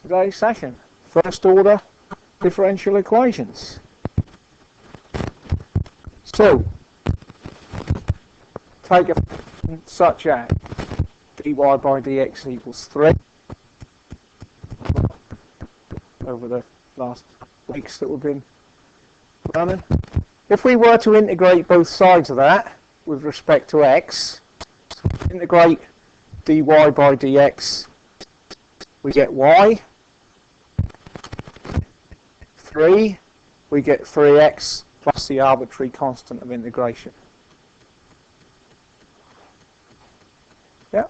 today's session. First order differential equations. So, take a function such as dy by dx equals 3 over the last weeks that we've been running. If we were to integrate both sides of that with respect to x, integrate dy by dx, we get y. 3, we get 3x plus the arbitrary constant of integration. Yeah.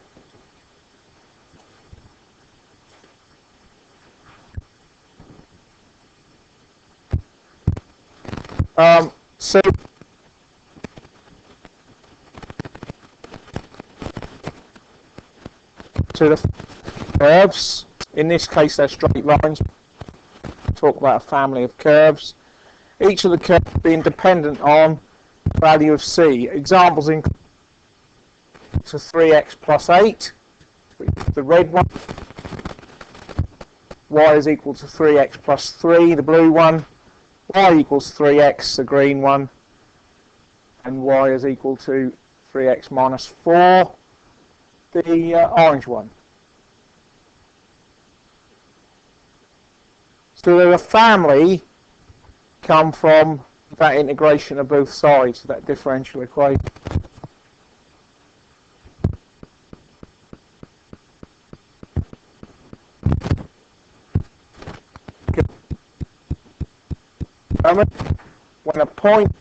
So to the curves, in this case they're straight lines. Talk about a family of curves. Each of the curves being dependent on the value of c. Examples include to 3x plus 8, the red one. Y is equal to 3x plus 3, the blue one. Y equals 3x, the green one. And y is equal to 3x minus 4, the orange one. So the family come from that integration of both sides, that differential equation. When a point,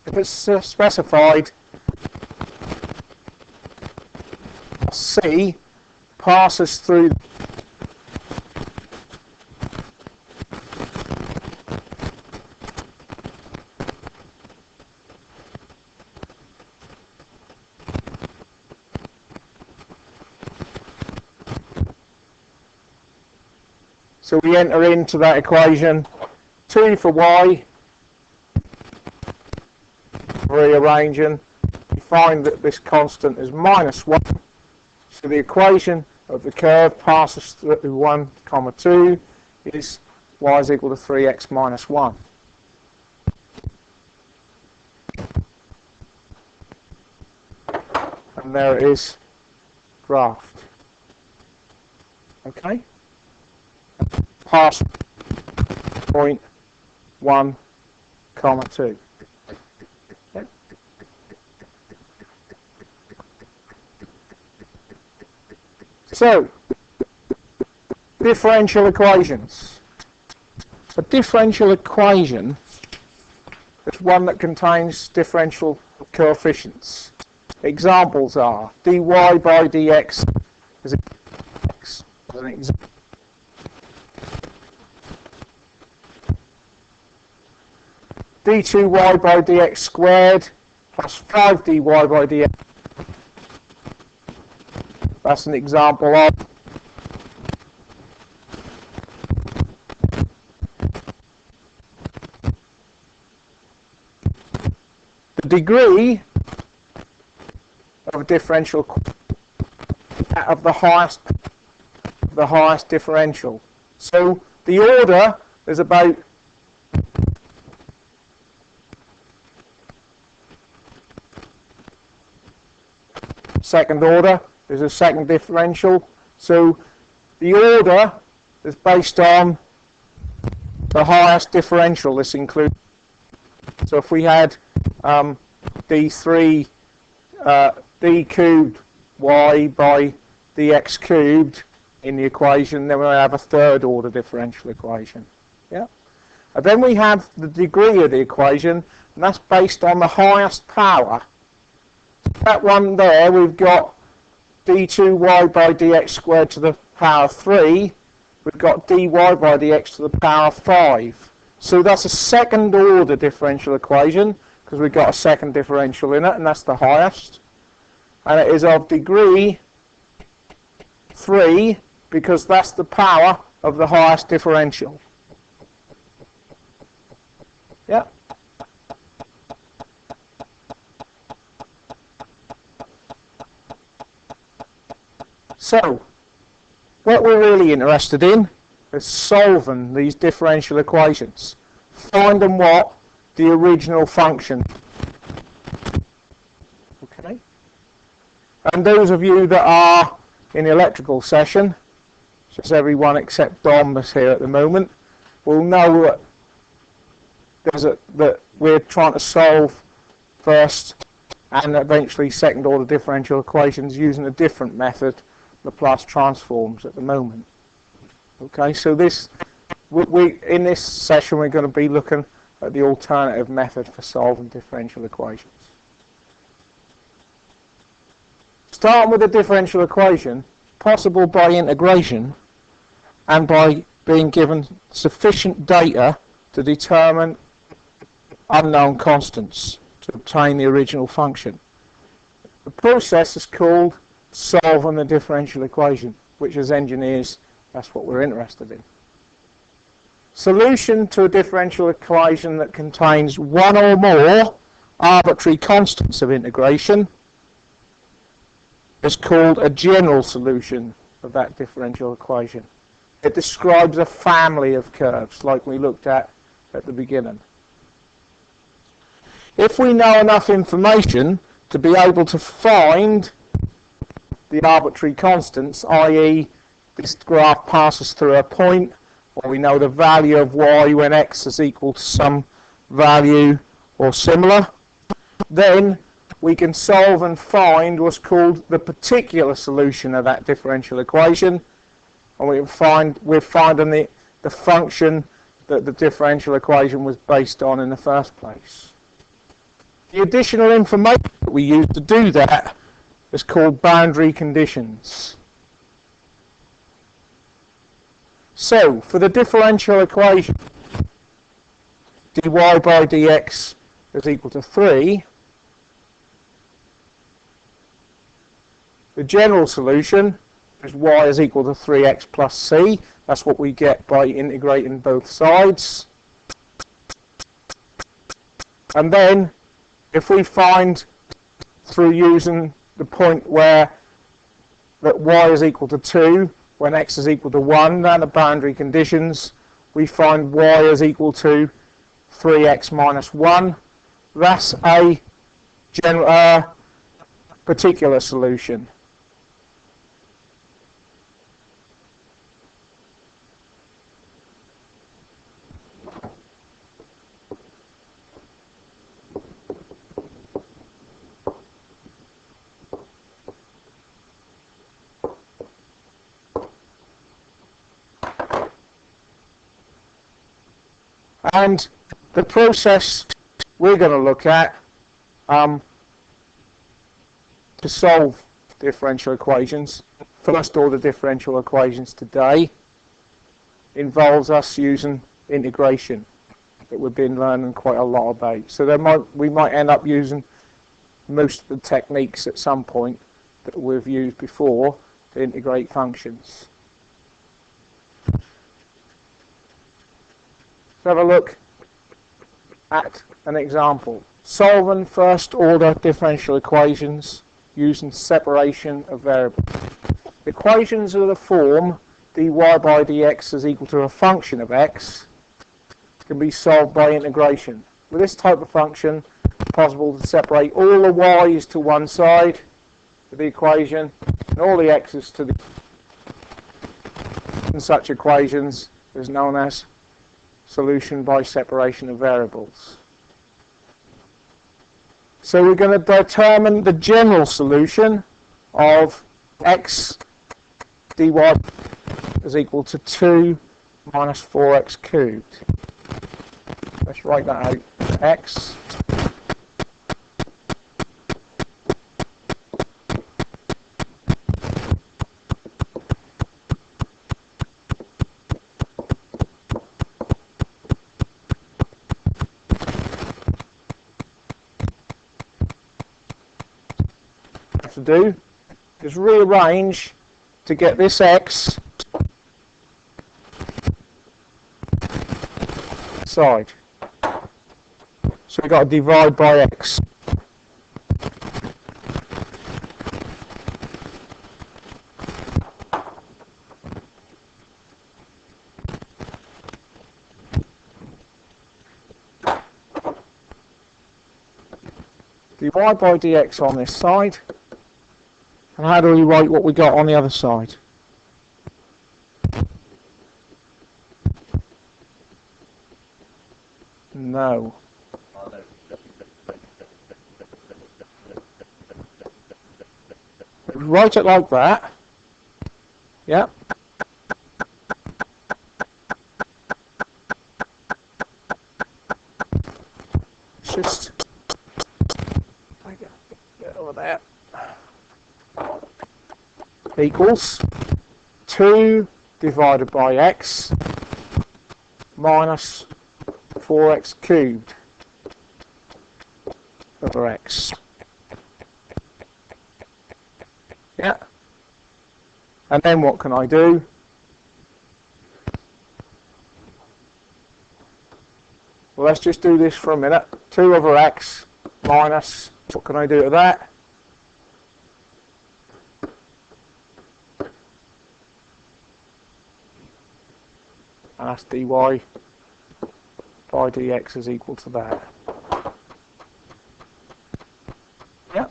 if it's specified, C passes through so we enter into that equation 2 for y, rearranging, we find that this constant is minus 1, so the equation of the curve passes through 1, 2 is y is equal to 3x minus 1. And there it is graphed. Okay? Pass point 1, 2. Yep. So, differential equations. A differential equation is one that contains differential coefficients. Examples are dy by dx is x as an example. d2y by dx squared plus 5dy by dx. That's an example of the degree of a differential of the highest differential. So the order is about second order. There's a second differential. So the order is based on the highest differential. This includes, so if we had d3 d cubed y by dx cubed in the equation, then we have a third order differential equation. Yeah. And then we have the degree of the equation, and that's based on the highest power. That one there, we've got d2y by dx squared to the power 3. We've got dy by dx to the power 5. So that's a second order differential equation, because we've got a second differential in it, and that's the highest. And it is of degree 3, because that's the power of the highest differential. Yeah. So, what we're really interested in is solving these differential equations. Finding what the original function. Okay. And those of you that are in the electrical session, just everyone except Dom is here at the moment, will know that we're trying to solve first and eventually second order differential equations using a different method, Laplace transforms, at the moment. Okay, so in this session we're going to be looking at the alternative method for solving differential equations. Starting with a differential equation, possible by integration and by being given sufficient data to determine unknown constants to obtain the original function. The process is called solving the differential equation, which as engineers, that's what we're interested in. Solution to a differential equation that contains one or more arbitrary constants of integration is called a general solution of that differential equation. It describes a family of curves like we looked at the beginning. If we know enough information to be able to find the arbitrary constants, i.e. this graph passes through a point, or we know the value of y when x is equal to some value or similar, then we can solve and find what's called the particular solution of that differential equation, and we're finding the function that the differential equation was based on in the first place. The additional information that we use to do that is called boundary conditions. So, for the differential equation, dy by dx is equal to 3, the general solution is y is equal to 3x plus c. That's what we get by integrating both sides. And then, if we find through using the point where that y is equal to 2 when x is equal to 1, then the boundary conditions, we find y is equal to 3x minus 1. That's a particular solution. And the process we're going to look at to solve differential equations, first order differential equations today, involves us using integration that we've been learning quite a lot about. So we might end up using most of the techniques at some point that we've used before to integrate functions. Let's have a look at an example. Solving first order differential equations using separation of variables. Equations of the form dy by dx is equal to a function of x can be solved by integration. With this type of function, it's possible to separate all the y's to one side of the equation and all the x's to the other. In such equations is known as solution by separation of variables. So we're going to determine the general solution of x dy is equal to 2 minus 4x cubed. Let's write that out. X to do is rearrange to get this x side. So we've got to divide by x. dy by dx on this side. And how do we write what we got on the other side? No. Write it like that. Yep. Just get over there. Equals 2 divided by x minus 4x cubed over x. Yeah. And then what can I do? Well, let's just do this for a minute. 2 over x minus, what can I do to that? And that's dy by dx is equal to that. Yeah.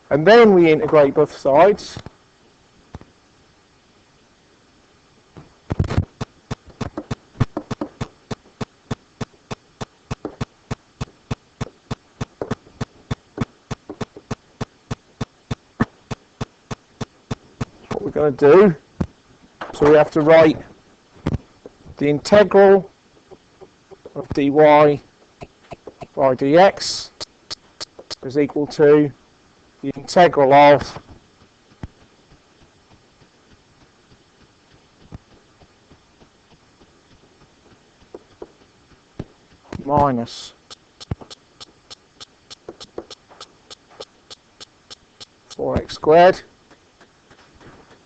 And then we integrate both sides. What we're going to do. So we have to write the integral of dy by dx is equal to the integral of minus 4x squared.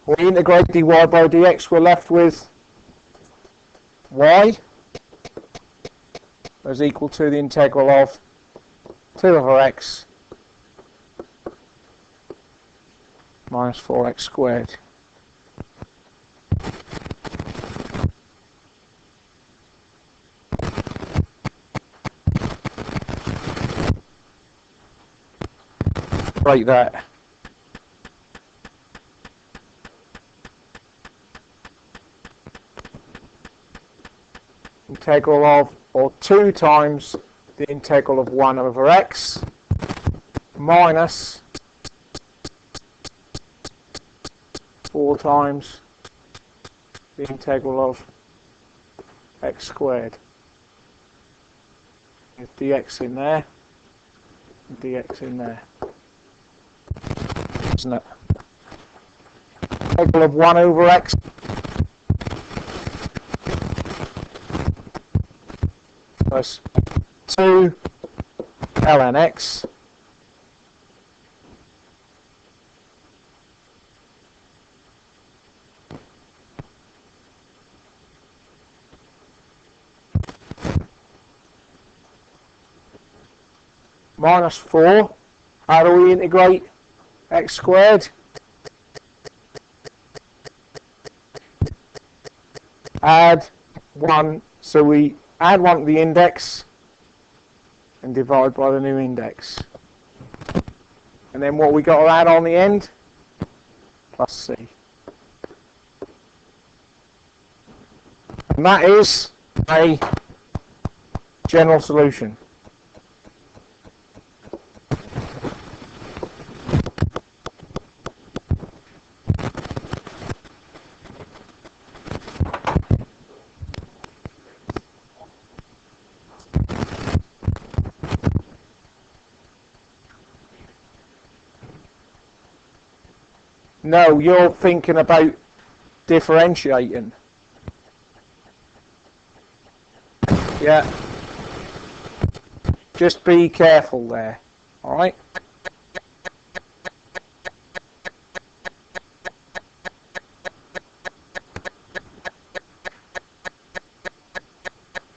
When we integrate dy by dx, we're left with y is equal to the integral of 2 over x minus 4x squared. Write that. Integral of, or 2 times the integral of 1 over x minus 4 times the integral of x squared. With dx in there, and dx in there. Isn't it? Integral of 1 over x plus 2 ln x minus 4. How do we integrate x squared? Add 1, so we add 1 to the index and divide by the new index. And then what we got to add on the end? Plus c. And that is a general solution. No, you're thinking about differentiating. Yeah. Just be careful there. Alright?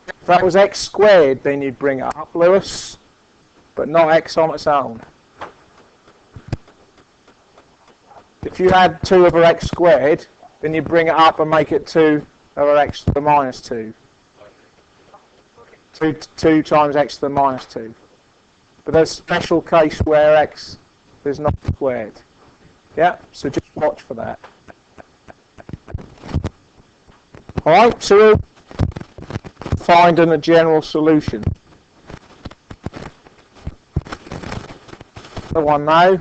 If that was x squared, then you'd bring it up, Lewis. But not x on its own. If you had 2 over x squared, then you bring it up and make it 2 over x to the minus 2. 2 times x to the minus 2. But there's a special case where x is not squared. Yeah, so just watch for that. Alright, so we'll find a general solution. The one now.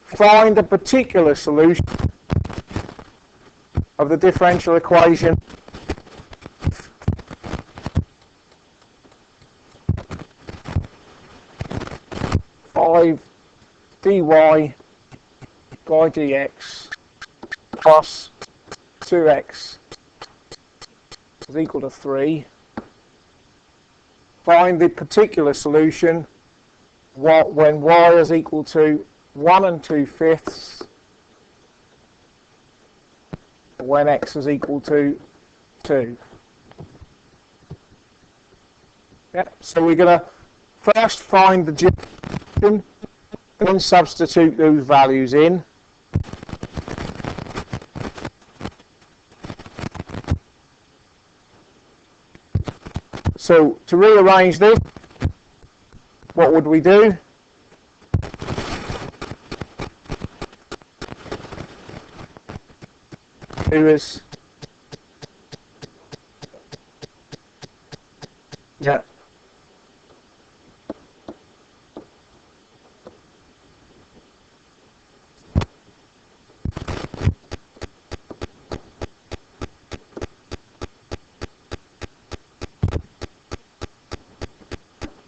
Find a particular solution of the differential equation dy by dx plus 2x is equal to 3. Find the particular solution when y is equal to 1 2/5, when x is equal to 2. Yeah, so we're going to first find the general, then substitute those values in. So to rearrange this, what would we do? Yeah.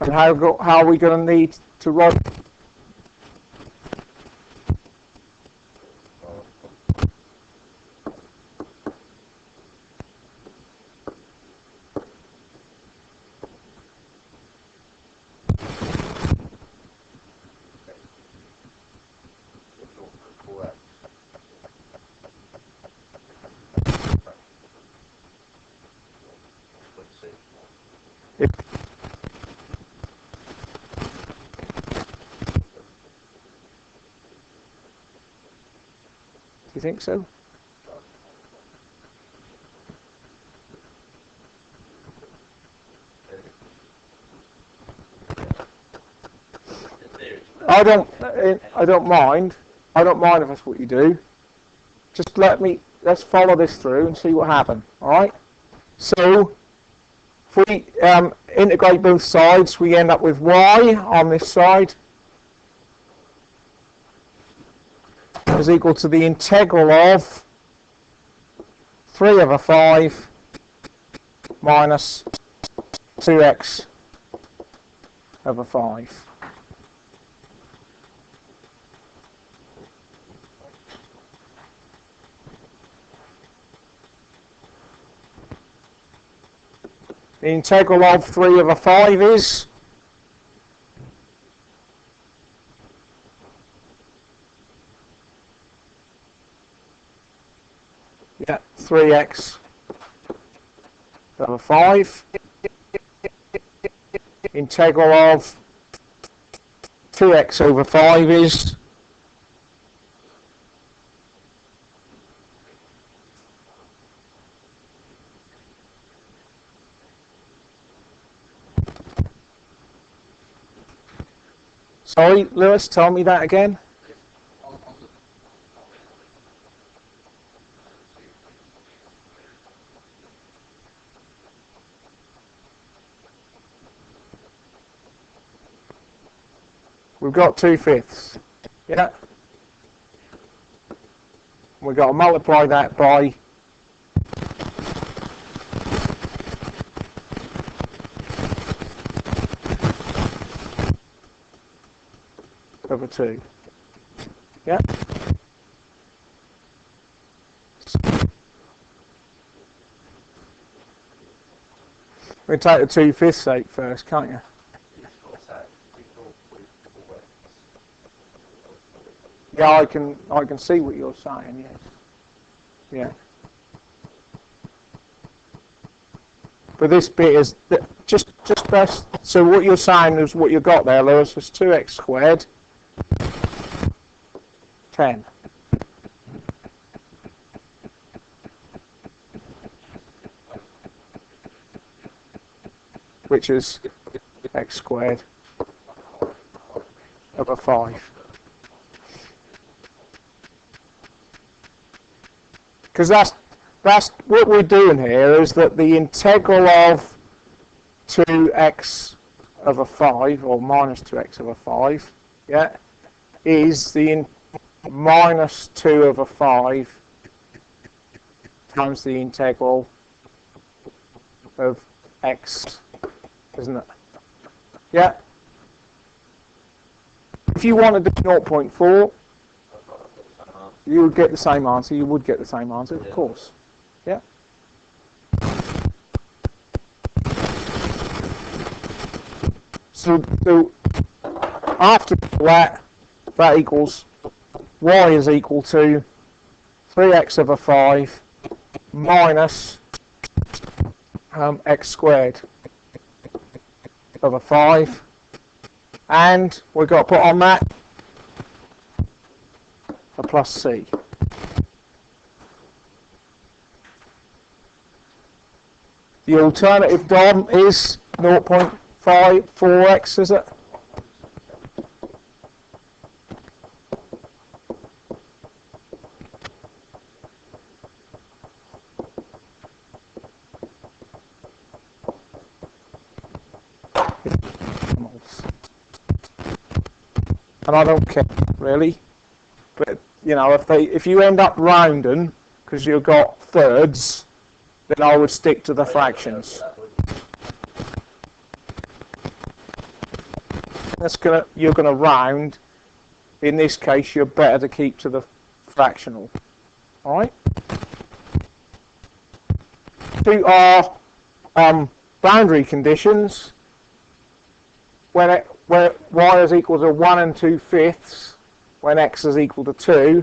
And how are we going to need to write? Do you think so? I don't mind. I don't mind if that's what you do. Just let's follow this through and see what happens. All right. So if we integrate both sides, we end up with y on this side is equal to the integral of 3/5 minus 2x/5. The integral of 3/5 is yeah, 3x/5. Integral of 2x/5 is sorry, Lewis, tell me that again. We've got 2/5. Yeah. We've got to multiply that by over 2. Yeah. We can take the 2/5 sake first, can't you? Yeah, I can see what you're saying. Yes. Yeah. But this bit is just best. So what you're saying is what you got there, Lewis, was 2x² 10. which is x squared over 5. Because that's what we're doing here, is that the integral of 2x over 5, or minus 2x over 5, yeah, is the minus 2 over 5 times the integral of x, isn't it? Yeah. If you wanted to do 0.4, you would get the same answer. You would get the same answer, of course. Yeah. So after that equals y is equal to 3x over 5 minus x squared over 5, and we've got to put on that a plus c. The alternative DOM is 0.54x, is it? And I don't care really, but you know, if you end up rounding because you've got thirds, then I would stick to the fractions. You're gonna round. In this case, you're better to keep to the fractional. All right. To our boundary conditions, where y is equal to 1 2/5, when x is equal to 2.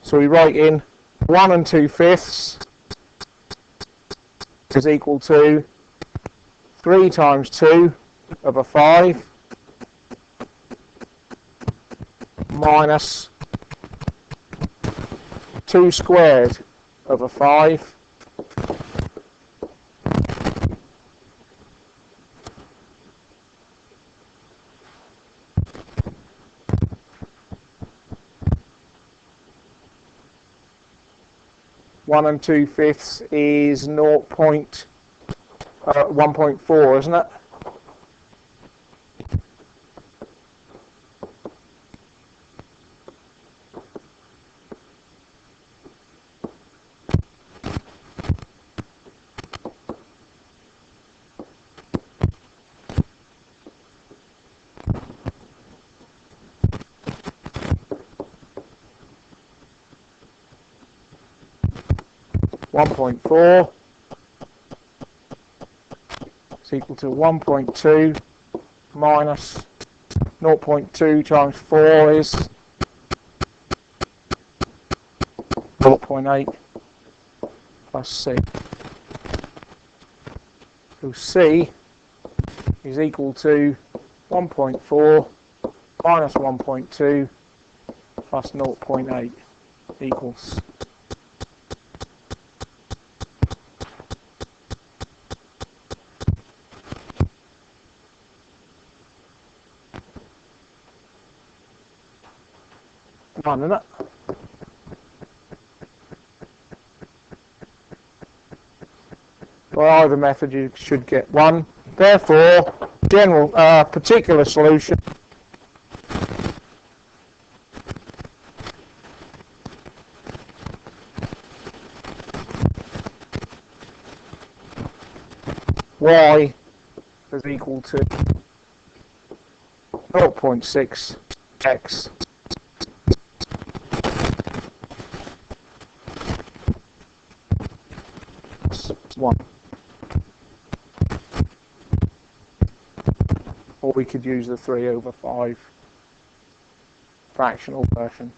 So we write in 1 2/5 is equal to 3 times 2 over 5 minus 2 squared over 5 1 2/5 is 1.4, isn't it? .4 is equal to 1.2 minus 0.2 times 4 is 0.8 plus c. So c is equal to 1.4 minus 1.2 plus 0.8 equals . One, isn't it? By either method you should get 1. Therefore, particular solution y is equal to 0.6 x . 1. Or we could use the 3 over 5 fractional version.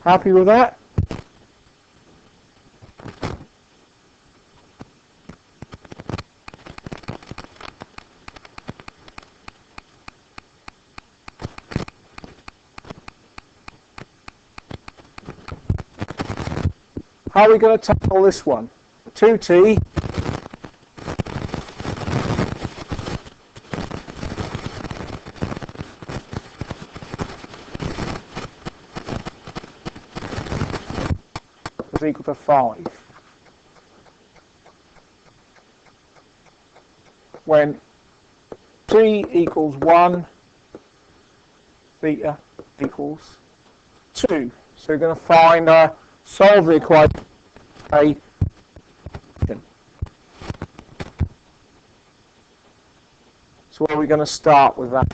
Happy with that? How are we going to tackle this one? 2t is equal to 5. When t equals 1, theta equals 2. So we're going to find solve the equation. So where are we going to start with that?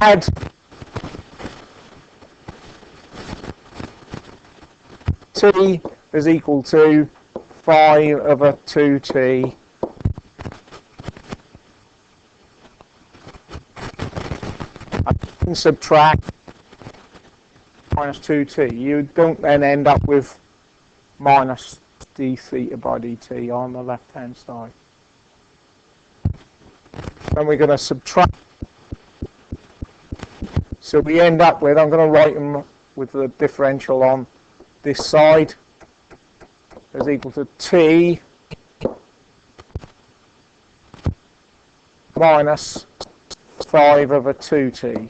Add t is equal to 5 over 2t and subtract minus 2t. You don't then end up with minus d theta by dt on the left hand side. Then we're going to subtract. So we end up with, I'm going to write them with the differential on this side, is equal to t minus 5 over 2t.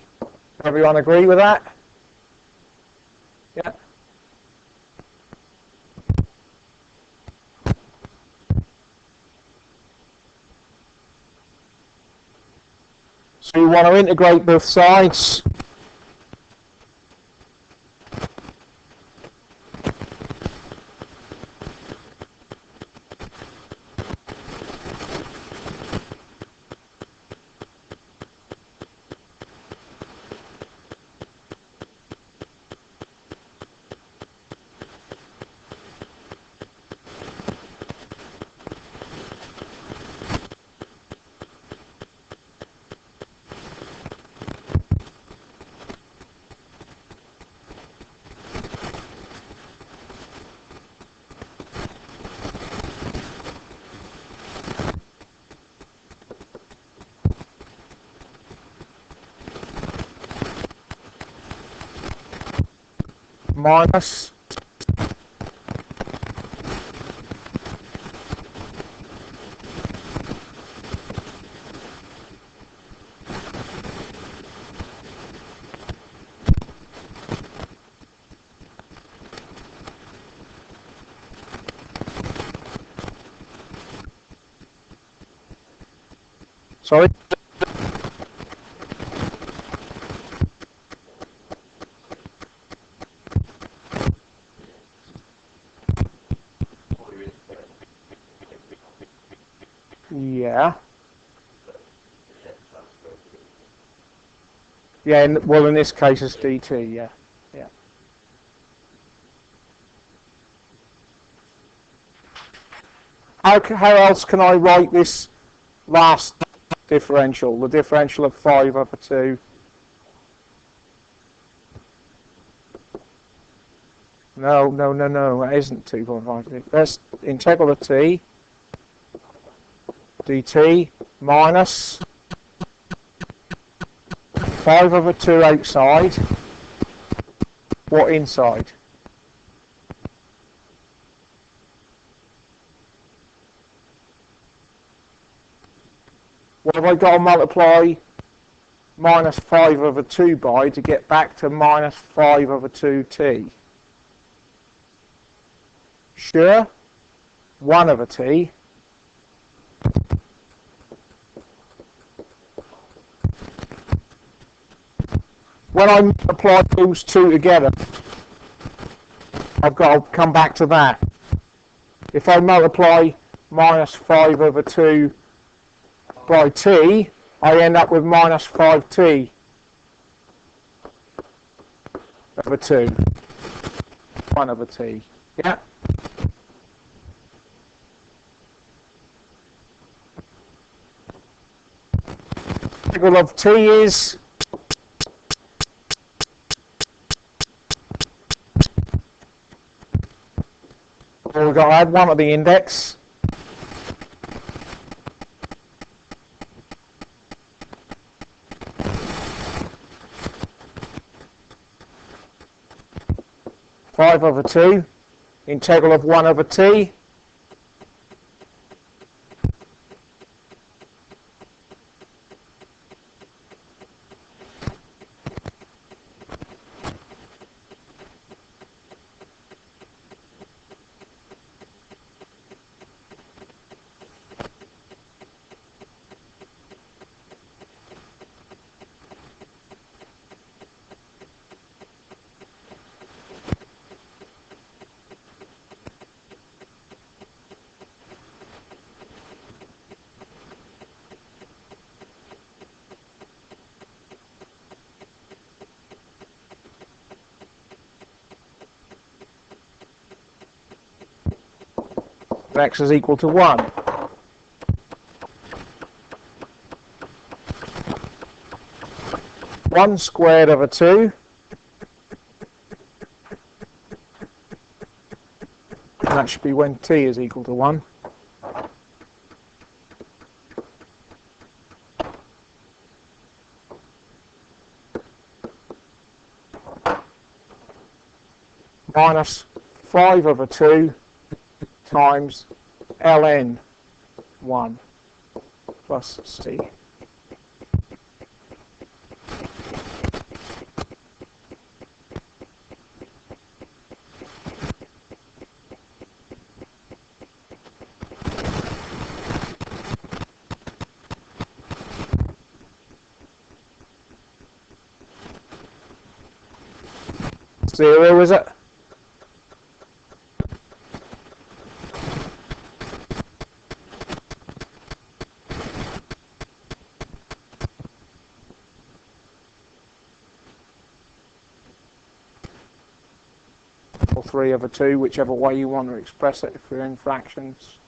Everyone agree with that? Yeah. So you want to integrate both sides. Minus sorry. Yeah. Yeah, well in this case it's dt, yeah. Yeah. How else can I write this last differential, the differential of 5 over 2? No, that isn't 2.5. That's integral of t dt minus 5 over 2 outside. What inside? What have I got to multiply minus 5 over 2 by to get back to minus 5 over 2t? Sure? 1 over t. when I apply those two together, I've got to come back to that. If I multiply minus 5 over 2 by t, I end up with minus 5t over 2. 1 over t. Yeah? Integral of t is well, we've got to add 1 to the index. Five over 2, integral of 1 over t. X is equal to 1. One squared over 2. And that should be when t is equal to 1. Minus 5 over 2 times ln 1 plus c. Zero, is it? Or 3 over 2, whichever way you want to express it if you're in fractions.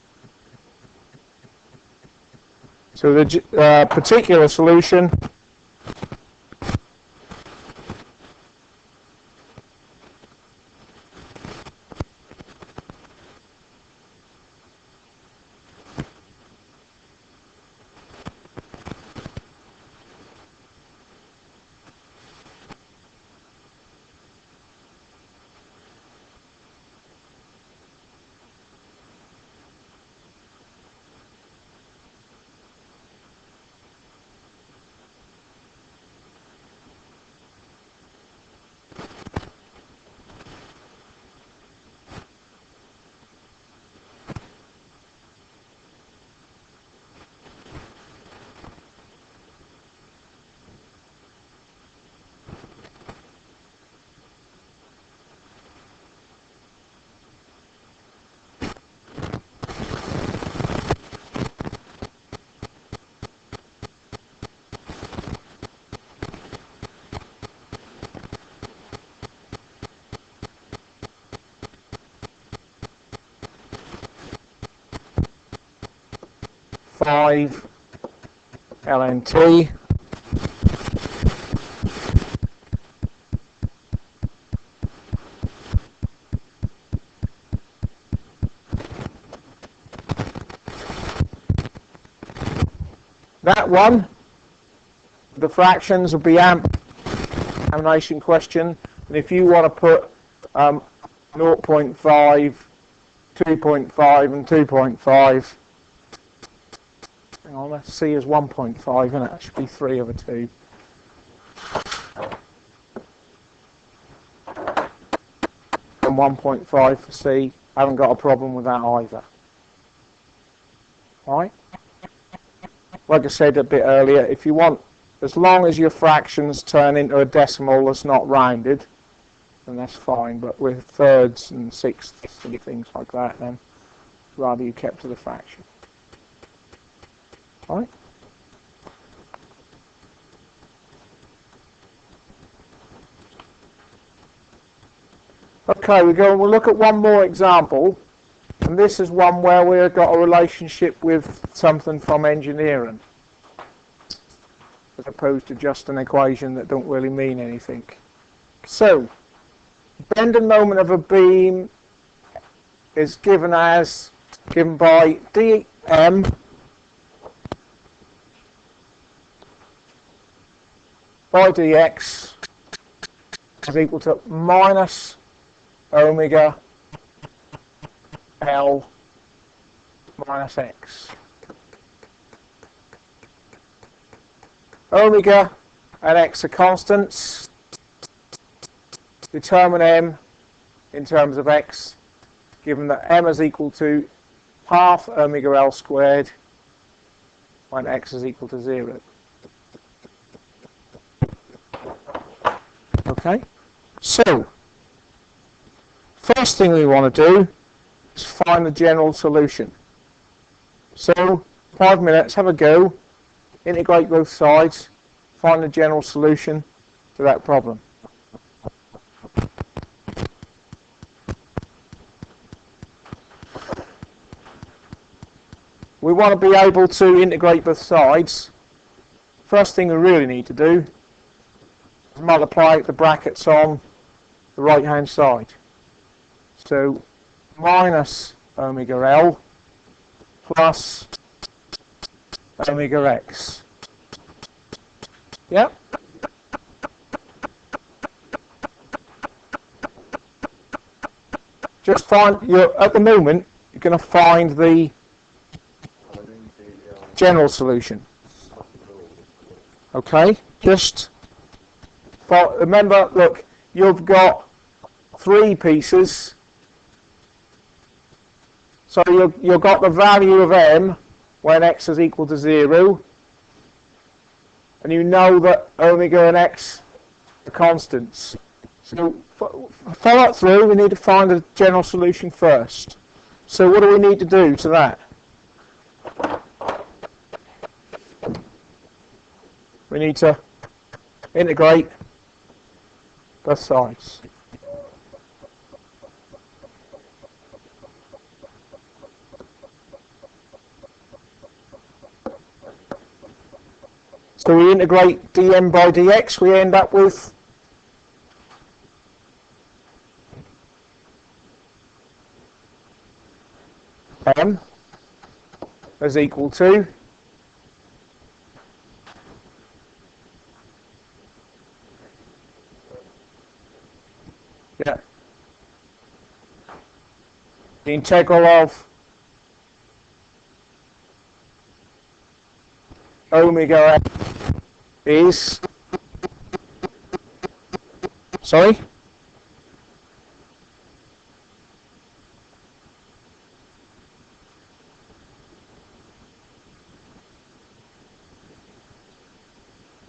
So the particular solution five ln t that one, the fractions will be examination question, and if you want to put 0.5, 2.5 and 2.5, hang on, let's see, is 1.5, and that should be 3 over 2. And 1.5 for C, I haven't got a problem with that either. Alright? Like I said a bit earlier, if you want as long as your fractions turn into a decimal that's not rounded, then that's fine. But with thirds and sixths and things like that, then rather you kept to the fraction. All right? Okay, we'll look at one more example, and this is one where we've got a relationship with something from engineering, as opposed to just an equation that don't really mean anything. So, bending moment of a beam is given by dm by dx is equal to minus omega L minus x. Omega and x are constants. Determine m in terms of x, given that m is equal to half omega L squared when x is equal to 0. Okay? So, first thing we want to do is find the general solution. So, 5 minutes, have a go, integrate both sides, find the general solution to that problem. We want to be able to integrate both sides. First thing we really need to do is multiply the brackets on the right hand side. So minus omega L plus omega x. Yep. Just find, at the moment, you're going to find the general solution. Okay, just remember, look, you've got 3 pieces, so you've got the value of m when x is equal to 0, and you know that omega and x are constants. So follow it through. We need to find the general solution first. So what do we need to do to that? We need to integrate both sides. So we integrate dm by dx, we end up with m is equal to the integral of omega is, sorry?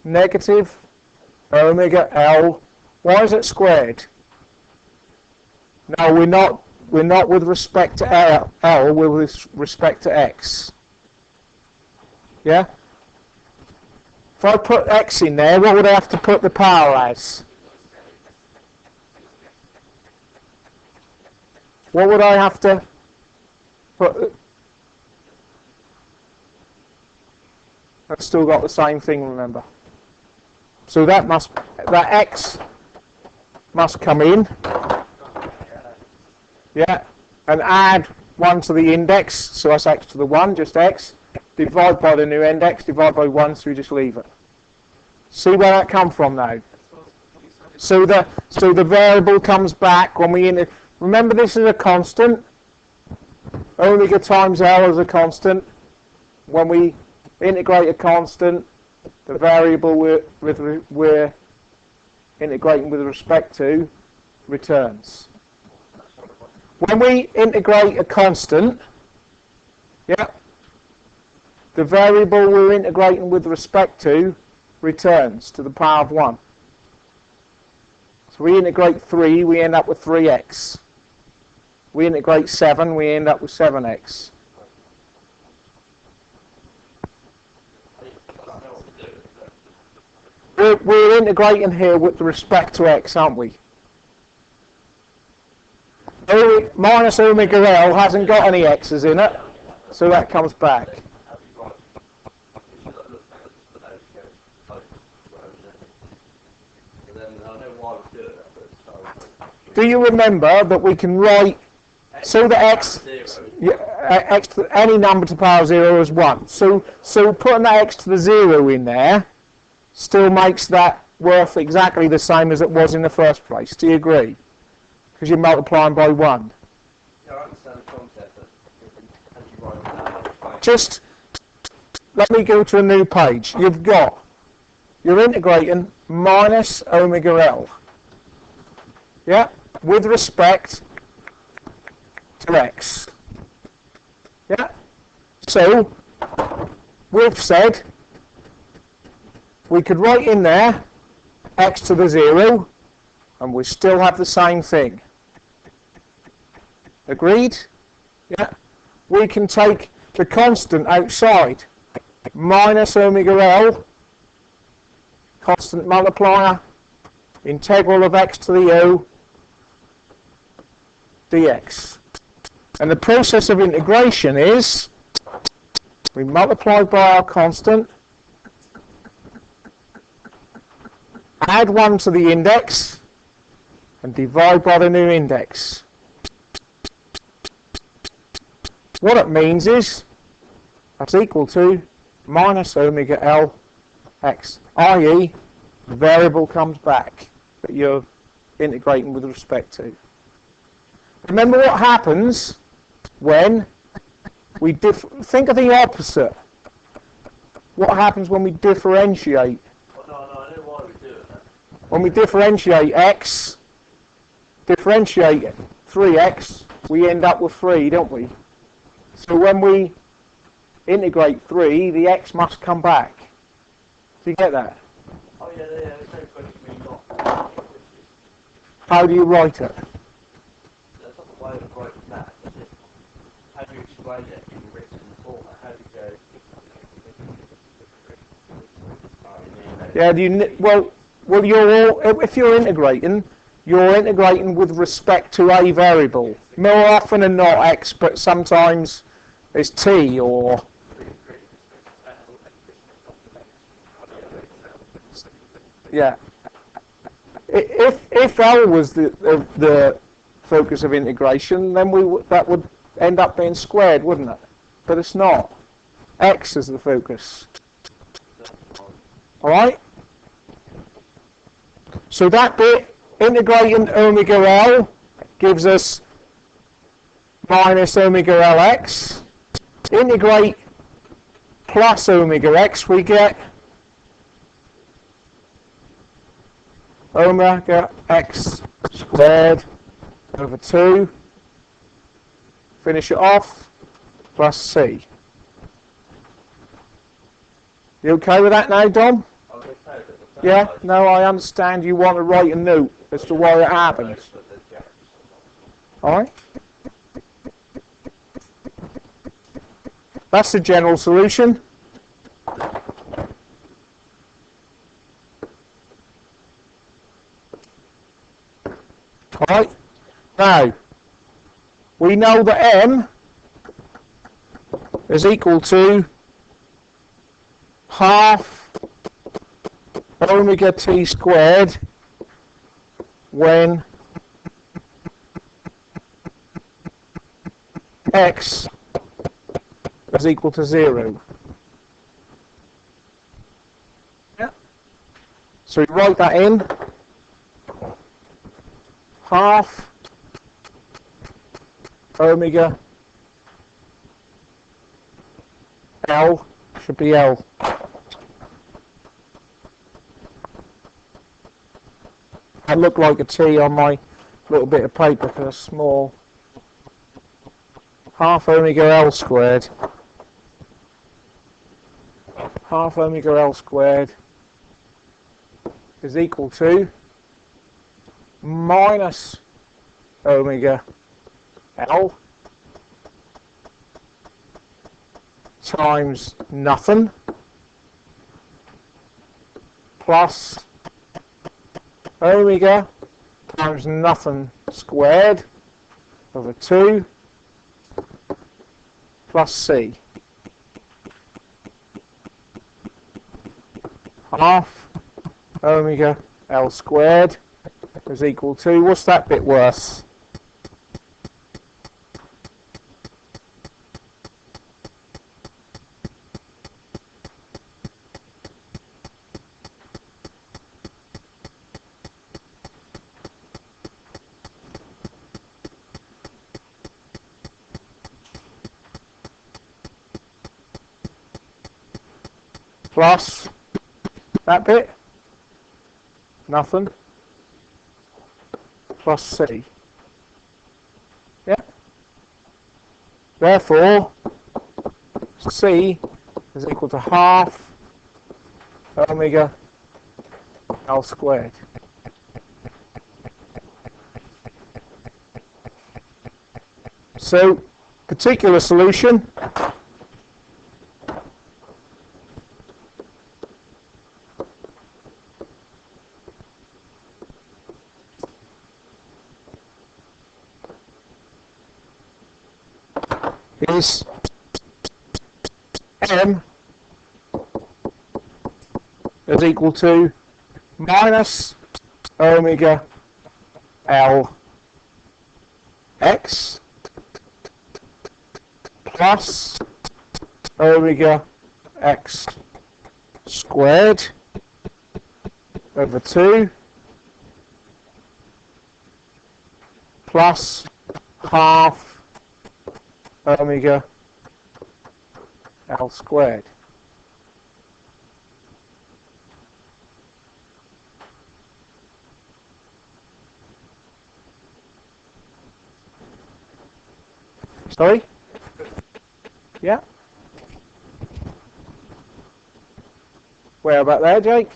Negative omega L. Why is it squared? No, we're not with respect to L, we're with respect to x. Yeah? If I put x in there, what would I have to put the power as? What would I have to put? I've still got the same thing, remember. So that x must come in. Yeah, and add 1 to the index, so that's x to the 1, just x. Divide by the new index, divide by 1, so we just leave it. See where that come from now? So the variable comes back when we remember this is a constant. Omega times L is a constant. When we integrate a constant, the variable we're integrating with respect to returns. When we integrate a constant, yeah, the variable we're integrating with respect to returns to the power of 1. So we integrate 3, we end up with 3x. We integrate 7, we end up with 7x. We're integrating here with respect to x, aren't we? Minus omega L hasn't got any x's in it, so that comes back. Do you remember that we can write, so that x to any number to the power of 0 is 1. So putting that x to the 0 in there still makes that worth exactly the same as it was in the first place. Do you agree? Because you're multiplying by 1. Yeah, I understand the concept, but just let me go to a new page. You're integrating minus omega L. Yeah? With respect to x. Yeah? So, we've said we could write in there x to the 0 and we still have the same thing. Agreed? Yeah? We can take the constant outside, minus omega L, constant multiplier, integral of x to the o, dx. And the process of integration is we multiply by our constant, add 1 to the index, and divide by the new index. What it means is that's equal to minus omega L x, i.e. the variable comes back that you're integrating with respect to. Remember what happens when we think of the opposite. What happens when we differentiate? Well, no, I know why we do it. When we differentiate x, differentiate 3x, we end up with 3, don't we? So when we integrate 3, the x must come back. Do you get that? Oh yeah, there's no question we got. How do you write it? That's not the way of writing that. It's just, how do you explain it in written format? How do you go? Yeah, if you're integrating with respect to a variable. More often than not x, but sometimes it's t or yeah. If L was the focus of integration, then that would end up being squared, wouldn't it? But it's not. X is the focus. All right. So that bit, integrating omega L, gives us minus omega Lx. Integrate plus omega x, we get omega x squared over 2. Finish it off, plus c. You okay with that now, Dom? Yeah? No, I understand you want to write a note as to why it happens. Alright? That's the general solution. Alright? Now, we know that m is equal to half omega t squared when x is equal to 0. Yeah. So we write that in. Half omega L should be L. That looked like a T on my little bit of paper because it's small. Half omega L squared. Half omega L squared is equal to minus omega L times nothing plus omega times nothing squared over 2 plus C. Half omega L squared is equal to, what's that bit worth? Plus that bit, nothing, plus C. Yeah. Therefore, C is equal to half omega L squared. So, particular solution is M is equal to minus omega L x plus omega x squared over 2 plus half omega L squared. Sorry? Yeah? Where about there, Jake?